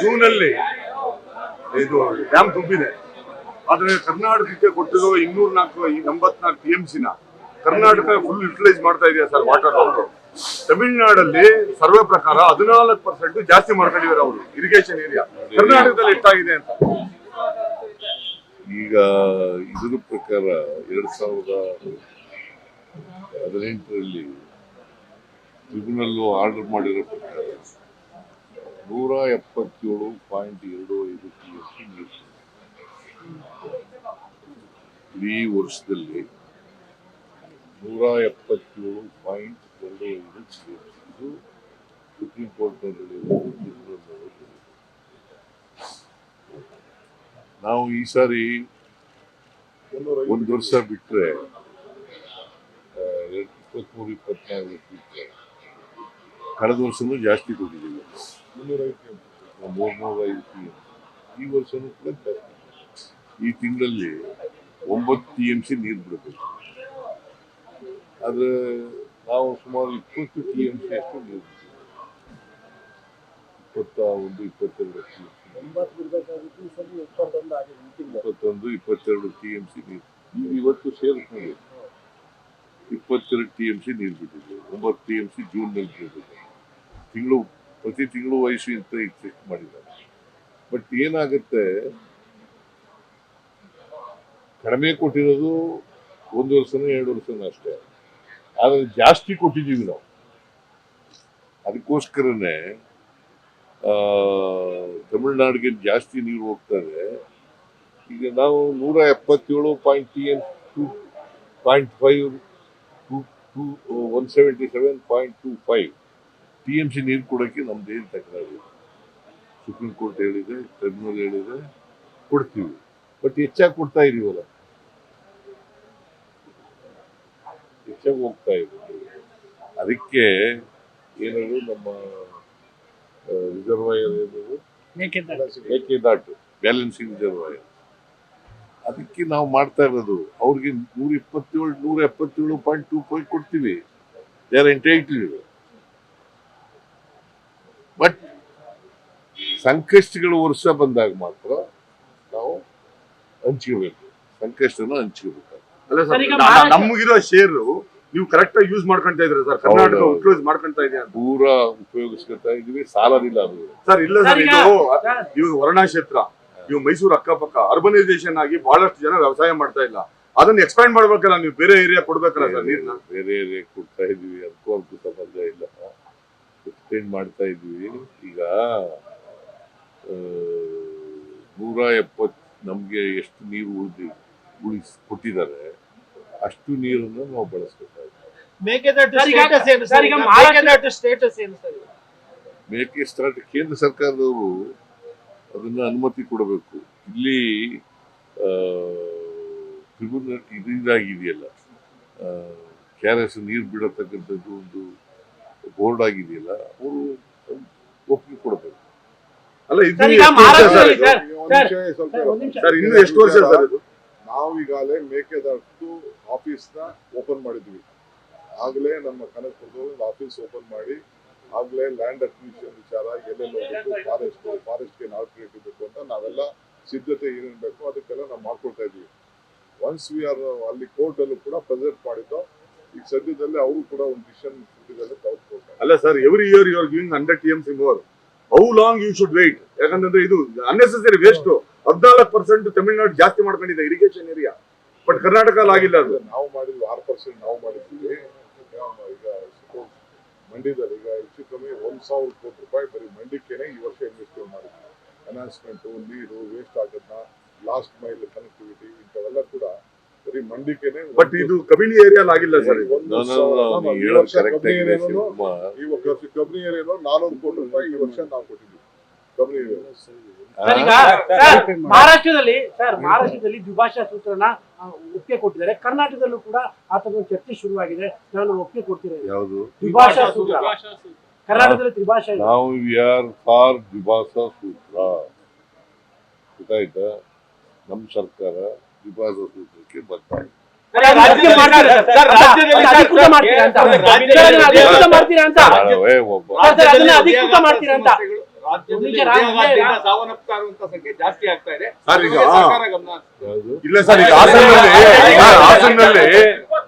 June ಅಲ್ಲಿ ಇದು dam ತುಂಬಿದೆ. ಆದ್ರೆ ಕರ್ನಾಟಕಕ್ಕೆ ಕೊಟ್ಟಿರೋ 284 TMC ಕರ್ನಾಟಕ ಫುಲ್ ಯುಟಿಲೈಸ್ ಮಾಡ್ತಾ ಇದೆಯಾ ಸರ್ ವಾಟರ್. ಅವರು ತಮಿಳುನಾಡಲ್ಲಿ ಸರ್ವೆ ಪ್ರಕಾರ 14% ಜಾಸ್ತಿ ಮಾಡ್ಕೊಂಡಿದ್ದಾರೆ ಅವರು ಇರಿಗೇಷನ್ ಏರಿಯಾ. ಕರ್ನಾಟಕದಲ್ಲಿ ಎಷ್ಟಾಗಿದೆ ಅಂತ ಈಗ ಇದರ ಪ್ರಕಾರ 2018ರಲ್ಲಿ ಟ್ರಿಬ್ಯುನಲ್ ಆರ್ಡರ್ ಮಾಡಿರೋ ಪ್ರಕಾರ 177.25 TMC ನೀರು ಈ ವರ್ಷದಲ್ಲಿ 177.25 ಇದು ಸುಪ್ರೀಂ ಕೋರ್ಟ್ನಲ್ಲಿ ನಾವು ಈ ಸಾರಿ ಒಂದು ವರ್ಷ ಬಿಟ್ರೆ 23-24 ಬಿಟ್ರೆ ಕಳೆದ ವರ್ಷನೂ ಜಾಸ್ತಿ ಕೊಟ್ಟಿದ್ದೀವಿ 305 ಈ ವರ್ಷನೂ ಕೂಡ ಜಾಸ್ತಿ. ಈ ತಿಂಗಳಲ್ಲಿ 9 TMC ನೀರು ಬಿಡಬೇಕು. ಆದ್ರೆ ನಾವು ಸುಮಾರು 20 TMC ಅಷ್ಟು ನೀರು 21-22 TMC ನೀರು ಇವತ್ತು ಸೇರಿಸ್ಕೊಂಡು 22 TMC ನೀರು ಬಿಟ್ಟಿದ್ದೇವೆ. 9 TMC ಜೂನ್ನಲ್ಲಿ ಬಿಡಬೇಕು. ಪ್ರತಿ ತಿಂಗಳು ವಯಸ್ಸು ಅಂತ ಎಕ್ಸ್ಪೆಕ್ಟ್ ಮಾಡಿದ್ದಾರೆ. ಬಟ್ ಏನಾಗುತ್ತೆ, ಕಡಿಮೆ ಕೊಟ್ಟಿರೋದು 1 ವರ್ಷನೋ 2 ವರ್ಷನೋ ಅಷ್ಟೇ. ಆದರೆ ಜಾಸ್ತಿ ಕೊಟ್ಟಿದ್ದೀವಿ ನಾವು. ಅದಕ್ಕೋಸ್ಕರನೇ ತಮಿಳುನಾಡಿಗೆ ಜಾಸ್ತಿ ನೀರು ಹೋಗ್ತಾರೆ. ಈಗ ನಾವು 177.25 TMC ನೀರು ಕೊಡೋಕ್ಕೆ ನಮ್ದು ಏನು ತಕರಾರಿಲ್ಲ. ಸುಪ್ರೀಂ ಕೋರ್ಟ್ ಹೇಳಿದೆ, ಟ್ರಿಬ್ಯುನಲ್ ಹೇಳಿದೆ, ಕೊಡ್ತೀವಿ. ಬಟ್ ಹೆಚ್ಚಾಗಿ ಕೊಡ್ತಾ ಇದೀವಲ್ಲ, ಹೆಚ್ಚಾಗಿ ಹೋಗ್ತಾ ಇದ್ದೀವಿ. ಅದಕ್ಕೆ ಏನಾದ್ರು ನಮ್ಮ ರಿಸರ್ವಾಯರ್ ಏನದು ಮೇಕೆದಾಟು ಬ್ಯಾಲೆನ್ಸಿಂಗ್ ರಿಸರ್ವಾಯರ್, ಅದಕ್ಕೆ ನಾವು ಮಾಡ್ತಾ ಇರೋದು ಅವ್ರಿಗೆ 177.25 ಕೊಡ್ತೀವಿ. They are entitled. ಬಟ್ ಸಂಕಷ್ಟಗಳು ವರ್ಷ ಬಂದಾಗ ಮಾತ್ರ ನಾವು ಹಂಚ್ಕೋಬೇಕು, ಸಂಕಷ್ಟನ ಹಂಚ್ಕೋಬೇಕು. ಅಲ್ಲ ಸರ್, ನಮಗಿರೋ ಶೇರು ನೀವು ಕರೆಕ್ಟ್ ಆಗಿ ಯೂಸ್ ಮಾಡ್ಕೊಂತ ಇದ್ರೆ ಸರ್, ಕರ್ನಾಟಕ ಯೂಸ್ ಮಾಡ್ಕೊಂತ ಇದೆಯಾ? ಪೂರಾ ಉಪಯೋಗಿಸ್ಕೊತಾ ಇದೀವಿ, ಸಾಲದಿಲ್ಲ ಅದು ಸರ್. ಇಲ್ಲ ಸರ್, ಇವಾಗ ವರ್ಣಾ ಕ್ಷೇತ್ರ, ಇವು ಮೈಸೂರು ಅಕ್ಕಪಕ್ಕ ಅರ್ಬನೈಸೇಷನ್ ಆಗಿ ಬಹಳಷ್ಟು ಜನ ವ್ಯವಸಾಯ ಮಾಡ್ತಾ ಇಲ್ಲ. ಅದನ್ನ ಎಕ್ಸ್ಪ್ಯಾಂಡ್ ಮಾಡ್ಬೇಕಲ್ಲ, ನೀವು ಬೇರೆ ಏರಿಯಾ ಕೊಡ್ಬೇಕಲ್ಲ ಸರ್ ನೀರ್ನ. ಬೇರೆ ಏರಿಯಾ ಕೊಡ್ತಾ ಇದೀವಿ, ಅದಕ್ಕೂ ಸಂಬಂಧ ಇಲ್ಲ, ಎಕ್ಸ್ಪ್ಯಾಂಡ್ ಮಾಡ್ತಾ ಇದೀವಿ. ಈಗ 170 ನಮ್ಗೆ ಎಷ್ಟು ನೀರು ಕೊಟ್ಟಿದ್ದಾರೆ ಅಷ್ಟು ನೀರನ್ನು ನಾವು ಬಳಸಬೇಕಾಗುತ್ತೆ. ಮೇಕೆದಾಟು ಕೇಂದ್ರ ಸರ್ಕಾರದವರು ಅದನ್ನ ಅನುಮತಿ ಕೊಡಬೇಕು. ಇಲ್ಲಿ ಟ್ರಿಬ್ಯುನಲ್ ಇದಾಗಿದೆಯಲ್ಲ, KRS ನೀರು ಬಿಡತಕ್ಕಂಥದ್ದು ಒಂದು ಬೋರ್ಡ್ ಆಗಿದೆಯಲ್ಲ, ಅವರು ಒಪ್ಪಿಗೆ ಕೊಡಬೇಕು. ಅಲ್ಲ, ಇನ್ನು ಎಷ್ಟು ವರ್ಷ ಸರ್ ಇದು? ನಾವು ಈಗಾಗಲೇ ಮೇಕೆದಾಟು ಆಫೀಸ್ನ ಓಪನ್ ಮಾಡಿದ್ವಿ. ಆಗಲೇ ನಮ್ಮ ಕನಕಪುರದಲ್ಲಿ ಆಫೀಸ್ ಓಪನ್ ಮಾಡಿ ಆಗಲೇ ಲ್ಯಾಂಡ್ ಅಕ್ವಿಸಿಷನ್ ವಿಚಾರ ಎಲ್ಲೆಲ್ಲ ಹೋಗ್ಬೇಕು, ಫಾರೆಸ್ಟ್ಗೆ ಆಲ್ಟರ್ನೇಟಿವ್ ಬೇಕು ಅಂತ ನಾವೆಲ್ಲ ಸಿದ್ಧತೆ ಏನೇನು ಬೇಕು ಅದಕ್ಕೆಲ್ಲ ನಾವು ಮಾಡ್ಕೊಳ್ತಾ ಇದ್ವಿ. ಒನ್ಸ್ ವಿ ಆರ್ ಅಲ್ಲಿ ಕೋರ್ಟ್ ಅಲ್ಲೂ ಕೂಡ ಪ್ರೆಸೆಂಟ್ ಮಾಡಿದ್ದು. ಈಗ ಸದ್ಯದಲ್ಲಿ ಅವರು ಕೂಡ ಒಂದು ಡಿಸಿಷನ್ ತೆಗೆದುಕೊಳ್ತಾರೆ. ಅಲ್ಲ sir, every year you are giving 100 TMC more. How long you should wait? ಯಾಕಂದ್ರೆ ಇದು ಅನ್ನೆಸೆಸರಿ ವೇಸ್ಟ್. 14% ತಮಿಳುನಾಡು ಜಾಸ್ತಿ ಮಾಡ್ಕೊಂಡಿದೆ ಇರಿಗೇಷನ್ ಏರಿಯಾ. ಬಟ್ ಕರ್ನಾಟಕದಲ್ಲಿ ಆಗಿಲ್ಲ. ಅದು ನಾವು ಮಾಡಿದ್ವಿ 6% ನಾವು ಮಾಡಿದ್ವಿ. ಈಗ ಮಂಡ್ಯದಲ್ಲಿ ಈಗ ಹೆಚ್ಚು ಕಮ್ಮಿ 1,000 ಕೋಟಿ ರೂಪಾಯಿ ಬರೀ ಮಂಡ್ಯಕ್ಕೇನೆ ಈ ವರ್ಷ ಇನ್ವೆಸ್ಟ್ಮೆಂಟ್ ಮಾಡಿದ್ವಿ. ಎನ್ಹಾನ್ಸ್ಮೆಂಟು, ನೀರು ವೇಸ್ಟ್ ಆಗೋದನ್ನ, ಲಾಸ್ಟ್ ಮೈಲ್ ಕನೆಕ್ಟಿವಿಟಿ, ಇಂಥವೆಲ್ಲ ಕೂಡ ಬರೀ ಮಂಡ್ಯಕ್ಕೇನೆ. ಬಟ್ ಇದು ಕಬಿನಿ ಏರಿಯಾಲ್ ಆಗಿಲ್ಲ ಸರ್. ಈ ವರ್ಷ ಕಬಿನಿ ಏರಿಯಾನು 400 ಕೋಟಿ ರೂಪಾಯಿ ಈ ವರ್ಷ ನಾವು ಕೊಟ್ಟಿದ್ವಿ ಕಬಿನಿ ಏರಿಯಾ. ಮಹಾರಾಷ್ಟ್ರದಲ್ಲಿ ದ್ವಿಭಾಷಾ ಸೂತ್ರನ ಒಪ್ಪಿಗೆ ಕೊಟ್ಟಿದ್ದಾರೆ. ಕರ್ನಾಟಕದಲ್ಲೂ ಕೂಡ ಆ ತರದ ಚರ್ಚೆ ಶುರುವಾಗಿದೆ. ನಾನು ಒಪ್ಪಿಗೆ ಕೊಡ್ತೀನಿ. ಯಾವುದು ದ್ವಿಭಾಷಾ ಸೂತ್ರ? ಕರ್ನಾಟಕದಲ್ಲಿ ತ್ರಿಭಾಷಾ. ನಾವು ವಿ ಆರ್ ಫಾರ್ ದ್ವಿಭಾಷಾ ಸೂತ್ರ. ಗೊತ್ತಾಯ್ತಾ? ನಮ್ಮ ಸರ್ಕಾರ ದ್ವಿಭಾಷಾ ಸೂತ್ರಕ್ಕೆ ಬದ್ಧ. ರಾಜ್ಯದಲ್ಲಿ ನಿಜ, ಹೃದಯಾಘಾತದಿಂದ ಸಾವನ್ನಪ್ತಾ ಇರುವಂತ ಸಂಖ್ಯೆ ಜಾಸ್ತಿ ಆಗ್ತಾ ಇದೆ. ಸರ್, ಈಗ ಸರ್ಕಾರ ಗಮನ ಹರಿಸ್ತಾ ಇದೆ. ಯಾವುದು? ಇಲ್ಲ ಸರ್, ಈಗ ಹಾಸನಲ್ಲಿ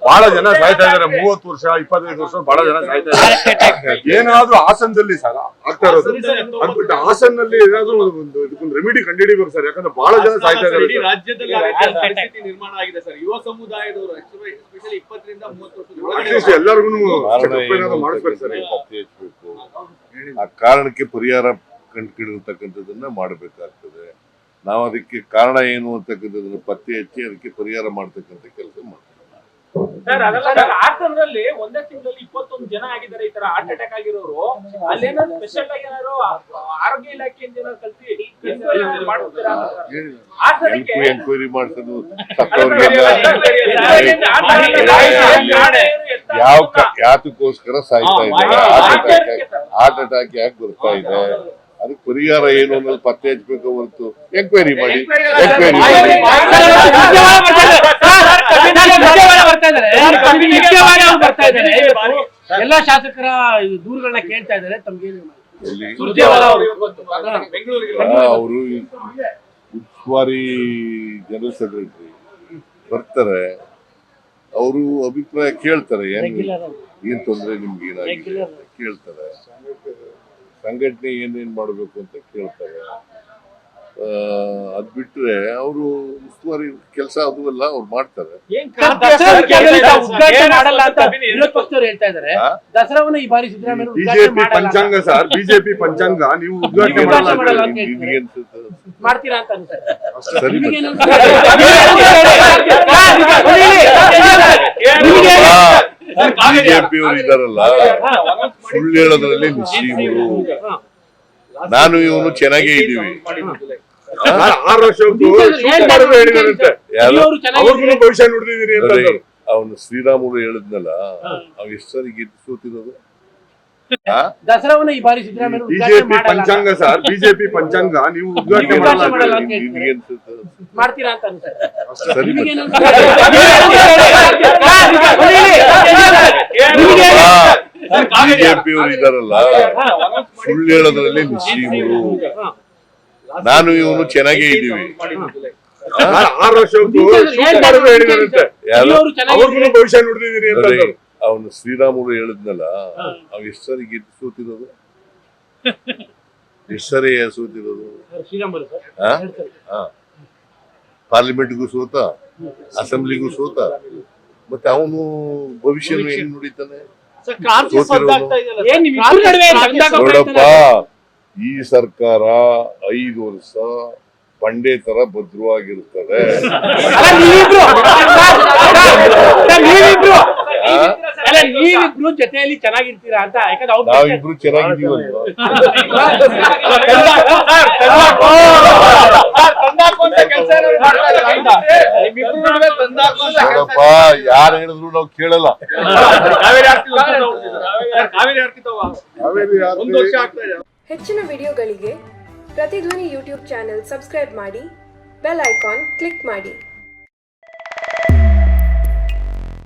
ಬಹಳ ಜನ ಸಾಯ್ತಾ ಇದಾರೆ. 30 ವರ್ಷ 25 ವರ್ಷ ಬಹಳ ಜನ ಸಾಯ್ತಾ ಇದ್ದಾರೆ. ಏನಾದ್ರೂ ಹಾಸನದಲ್ಲಿ ಸರ್ ಆಗ್ತಾ ಇರೋದು ಅದ್ಬಿಟ್ಟು ಹಾಸನಲ್ಲಿ ಏನಾದ್ರೂ ಇದಕ್ಕೊಂದು ರೆಮಿಡಿ ಕಂಡುಹಿಡಿಬೇಕು ಸರ್. ಯಾಕಂದ್ರೆ ಬಹಳ ಜನ ಸಾಯ್ತಾ ಇದ್ದಾರೆ ಇಡೀ ಸರ್. ರಾಜ್ಯದಲ್ಲಿ ಆ ರೀತಿಯ ಪರಿಸ್ಥಿತಿ ನಿರ್ಮಾಣ ಆಗಿದೆ ಸರ್. ಯುವ ಸಮುದಾಯದವರು ಎಸ್ಪೆಷಲಿ 20 ರಿಂದ 30 ವರ್ಷದ ಒಳಗಡೆ ಅಟ್ಲೀಸ್ಟ್ ಎಲ್ಲರಿಗೂ ಕಾರಣ ಏನು ಮಾಡಿಸ್ಬೇಕು ಸರ್. ಅಂತ ಪತ್ತೆ ಹಚ್ಚಬೇಕು. ಆ ಕಾರಣಕ್ಕೆ ಪರಿಹಾರ ಕಂಡುಹಿಡಿರ್ತಕ್ಕಂಥದ್ದನ್ನ ಮಾಡಬೇಕಾಗ್ತದೆ. ನಾವು ಅದಕ್ಕೆ ಕಾರಣ ಏನು ಅಂತಕ್ಕಂಥದ್ದನ್ನ ಪತ್ತೆ ಹಚ್ಚಿ ಅದಕ್ಕೆ ಪರಿಹಾರ ಮಾಡ್ತಕ್ಕಂಥ ಕೆಲಸ ಮಾಡ್ತೀವಿ. ಸರ್ ಅದೆಲ್ಲ ಸರ್ ಹಾಸನದಲ್ಲಿ ಒಂದೇ ತಿಂಗಳಲ್ಲಿ 21 ಜನ ಆಗಿದ್ದಾರೆ ಈ ತರ ಹಾರ್ಟ್ ಅಟ್ಯಾಕ್ ಆಗಿರೋರು. ಅಲ್ಲೇನೋ ಸ್ಪೆಷಲ್ ಆಗಿ ಏನಾದ್ರು ಆರೋಗ್ಯ ಇಲಾಖೆಯಿಂದ ಏನಾದ್ರು ಕಲ್ಸಿ ಎನ್ಕ್ವೈರಿ ಮಾಡ್ತೀರಾ ಹಾಸನಕ್ಕೆ? ಎಂಕ್ವೈರಿ ಮಾಡಿಸೋದು ಯಾತಕ್ಕೋಸ್ಕರ ಸಾಯ್ತಾ ಇದ್ದಾರೆ, ಹಾರ್ಟ್ ಅಟ್ಯಾಕ್ ಯಾಕೆ ಬರ್ತಾ ಇದೆ, ಅದಕ್ಕೆ ಪರಿಹಾರ ಏನು ಅನ್ನೋದು ಪತ್ತೆ ಹಚ್ಚಬೇಕು ಹೊರತು ಎಂಕ್ವೈರಿ ಮಾಡಿ ಎಲ್ಲ ಶಾಸಕರ ದೂರುಗಳನ್ನ ಕೇಳ್ತಾ ಇದ್ದಾರೆ. ತಮ್ಗೆ ಬೆಂಗಳೂರಿಗೆ ಅವರು ಉಸ್ತುವಾರಿ ಜನರಲ್ ಸೆಕ್ರೆಟರಿ ಬರ್ತಾರೆ, ಅವರು ಅಭಿಪ್ರಾಯ ಕೇಳ್ತಾರೆ. ಏನ್ ತೊಂದ್ರೆ ನಿಮ್ಗೆ ಏನಾಗಿದೆ ಅಂತ ಕೇಳ್ತಾರೆ, ಸಂಘಟನೆ ಏನೇನ್ ಮಾಡ್ಬೇಕು ಅಂತ ಕೇಳ್ತಾರೆ. ಅದ್ ಬಿಟ್ರೆ ಅವರು ಉಸ್ತುವಾರಿ ಕೆಲಸ ಅದು ಎಲ್ಲ ಅವ್ರು ಮಾಡ್ತಾರೆ. ಉದ್ಘಾಟನೆ ಮಾಡಲ್ಲ ಅಂತ ವಿರೋಧ ಪಕ್ಷದವ್ರು ಹೇಳ್ತಾ ಇದ್ದಾರೆ. ದಸರಾವನ್ನ ಈ ಬಾರಿ ಸಿದ್ದರಾಮಯ್ಯ ಬಿಜೆಪಿ ಪಂಚಾಂಗ ಸರ್, ಬಿಜೆಪಿ ಪಂಚಾಂಗ ನೀವು ಉದ್ಘಾಟನೆ ಮಾಡಲ್ಲ ನಿಮ್ಗೆ ಅನ್ಸುತ್ತೆ ಮಾಡ್ತೀರಾ ಅಂತ ಅನ್ಸುತ್ತೆ. ಸರಿ ಬಿಜೆಪಿ ಅವರು ಇದಾರಲ್ಲ, ಸುಳ್ಳು ಹೇಳೋದ್ರಲ್ಲಿ ನಿಶ್ಚೀಮರು. ನಾನು ಇವನು ಚೆನ್ನಾಗೇ ಇದೀವಿ. 6 ವರ್ಷ ಹೇಳಿದಾರಂತೆ, ಅವ್ರಿಗೂ ಭವಿಷ್ಯ ನುಡಿದಿದ್ದೀನಿ ಅಂತ. ಅವನು ಶ್ರೀರಾಮುಲು ಹೇಳಿದ್ನಲ್ಲ, ಅವ್ ಎಷ್ಟು ಸರಿ ಗೆದ್ದು ಸೋತಿರೋದು. ದಸರಾವನ್ನ ಈ ಬಾರಿ ಸಿದ್ದರಾಮಯ್ಯ ಬಿಜೆಪಿ ಪಂಚಾಂಗ ಸರ್, ಬಿಜೆಪಿ ಪಂಚಾಂಗ ನೀವು ಉದ್ಘಾಟನೆ ಮಾಡಲ್ಲ ನಿಮ್ಗೆ ಅನ್ಸುತ್ತೆ. ಮಾಡ್ತೀರಾ ಅಂತ ಅನ್ಸುತ್ತೆ. ಸರಿ ಬಿಜೆಪಿ ಅವರು ಇದಾರಲ್ಲ, ಸುಳ್ಳು ಹೇಳೋದ್ರಲ್ಲಿ ನಿಶ್ಚೀಮರು. ನಾನು ಇವನು ಚೆನ್ನಾಗೇ ಇದೀವಿ. 6 ವರ್ಷ ಹೇಳಿದಾರಂತೆ, ಅವ್ರಿಗೂ ಭವಿಷ್ಯ ನುಡಿದಿದ್ದೀನಿ ಅಂತ. ಅವನು ಶ್ರೀರಾಮುಲು ಹೇಳಿದ್ನಲ್ಲ, ಅವ್ ಎಷ್ಟು ಸರಿ ಗೆದ್ದು ಸೋತಿರೋದು, ಎಷ್ಟು ಸರಿ ಸೋತಿರೋದು. ಪಾರ್ಲಿಮೆಂಟ್ಗೂ ಸೋತ, ಅಸೆಂಬ್ಲಿಗೂ ಸೋತ, ಮತ್ತೆ ಅವನು ಭವಿಷ್ಯ ಏನ್ ನುಡಿತಾನೆ. ನೋಡಪ್ಪ, ಈ ಸರ್ಕಾರ 5 ವರ್ಷ ಬಂಡೆ ತರ ಭದ್ರವಾಗಿರುತ್ತದೆ. ನೀವಿಬ್ರು ಜೊತೆಯಲ್ಲಿ ಚೆನ್ನಾಗಿರ್ತೀರಾ ಅಂತ. ಯಾಕಂದ್ರೆ ನಾವಿಬ್ರು ಚೆನ್ನಾಗಿದ್ದೀವಲ್ವಾ? ನೋಡಪ್ಪ, ಯಾರು ಹೇಳಿದ್ರು ನಾವು ಕೇಳಲ್ಲ. ಹೆಚ್ಚಿನ ವಿಡಿಯೋಗಳಿಗೆ ಪ್ರತಿಧ್ವನಿ ಯೂಟ್ಯೂಬ್ ಚಾನೆಲ್ ಸಬ್ಸ್ಕ್ರೈಬ್ ಮಾಡಿ, ಬೆಲ್ ಐಕಾನ್ ಕ್ಲಿಕ್ ಮಾಡಿ.